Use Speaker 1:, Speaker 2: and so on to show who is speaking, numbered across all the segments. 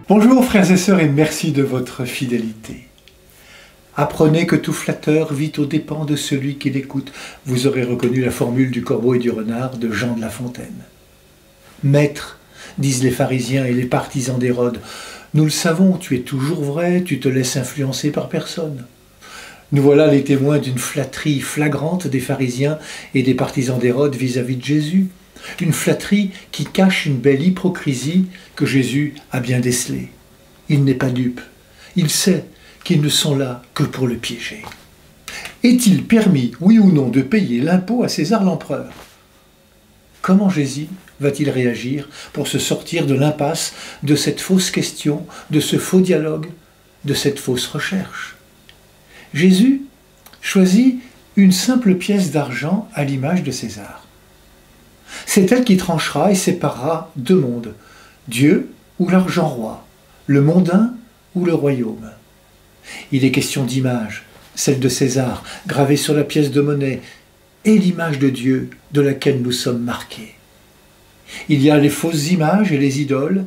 Speaker 1: Bonjour frères et sœurs et merci de votre fidélité. Apprenez que tout flatteur vit aux dépens de celui qui l'écoute. Vous aurez reconnu la formule du corbeau et du renard de Jean de La Fontaine. Maître, disent les pharisiens et les partisans d'Hérode, nous le savons, tu es toujours vrai, tu te laisses influencer par personne. Nous voilà les témoins d'une flatterie flagrante des pharisiens et des partisans d'Hérode vis-à-vis de Jésus. Une flatterie qui cache une belle hypocrisie que Jésus a bien décelée. Il n'est pas dupe. Il sait qu'ils ne sont là que pour le piéger. Est-il permis, oui ou non, de payer l'impôt à César l'empereur? Comment Jésus va-t-il réagir pour se sortir de l'impasse, de cette fausse question, de ce faux dialogue, de cette fausse recherche? Jésus choisit une simple pièce d'argent à l'image de César. C'est elle qui tranchera et séparera deux mondes, Dieu ou l'argent roi, le mondain ou le royaume. Il est question d'image, celle de César, gravée sur la pièce de monnaie, et l'image de Dieu de laquelle nous sommes marqués. Il y a les fausses images et les idoles,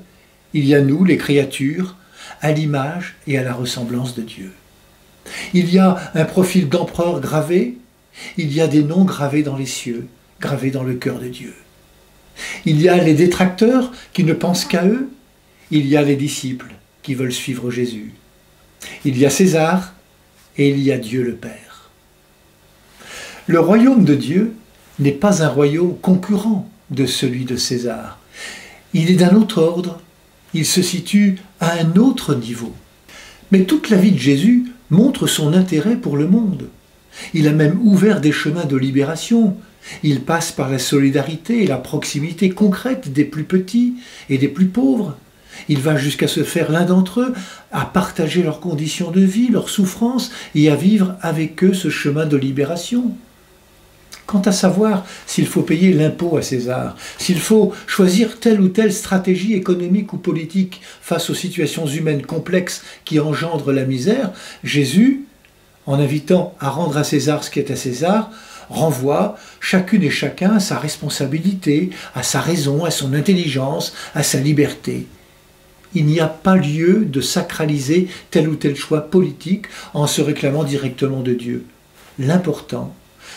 Speaker 1: il y a nous, les créatures, à l'image et à la ressemblance de Dieu. Il y a un profil d'empereur gravé, il y a des noms gravés dans les cieux, gravés dans le cœur de Dieu. Il y a les détracteurs qui ne pensent qu'à eux, il y a les disciples qui veulent suivre Jésus. Il y a César et il y a Dieu le Père. Le royaume de Dieu n'est pas un royaume concurrent de celui de César. Il est d'un autre ordre, il se situe à un autre niveau. Mais toute la vie de Jésus montre son intérêt pour le monde. Il a même ouvert des chemins de libération. Il passe par la solidarité et la proximité concrète des plus petits et des plus pauvres. Il va jusqu'à se faire l'un d'entre eux, à partager leurs conditions de vie, leurs souffrances et à vivre avec eux ce chemin de libération. Quant à savoir s'il faut payer l'impôt à César, s'il faut choisir telle ou telle stratégie économique ou politique face aux situations humaines complexes qui engendrent la misère, Jésus, en invitant à rendre à César ce qui est à César, renvoie chacune et chacun à sa responsabilité, à sa raison, à son intelligence, à sa liberté. Il n'y a pas lieu de sacraliser tel ou tel choix politique en se réclamant directement de Dieu. L'important,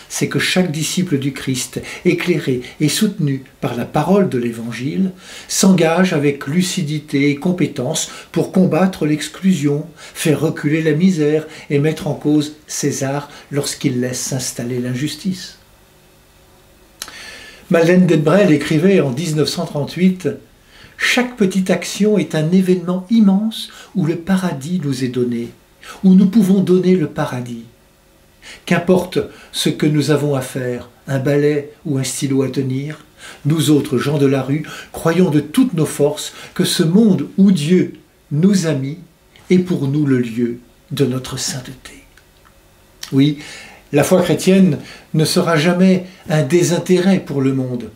Speaker 1: c'est que chaque disciple du Christ, éclairé et soutenu par la parole de l'Évangile, s'engage avec lucidité et compétence pour combattre l'exclusion, faire reculer la misère et mettre en cause César lorsqu'il laisse s'installer l'injustice. Madeleine d'Hedbrel écrivait en 1938 « Chaque petite action est un événement immense où le paradis nous est donné, où nous pouvons donner le paradis. Qu'importe ce que nous avons à faire, un balai ou un stylo à tenir, nous autres gens de la rue croyons de toutes nos forces que ce monde où Dieu nous a mis est pour nous le lieu de notre sainteté. » Oui, la foi chrétienne ne sera jamais un désintérêt pour le monde,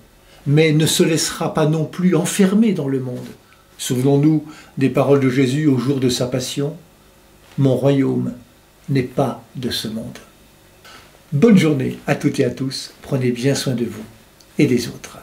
Speaker 1: mais ne se laissera pas non plus enfermer dans le monde. Souvenons-nous des paroles de Jésus au jour de sa passion. « Mon royaume n'est pas de ce monde. » Bonne journée à toutes et à tous, prenez bien soin de vous et des autres.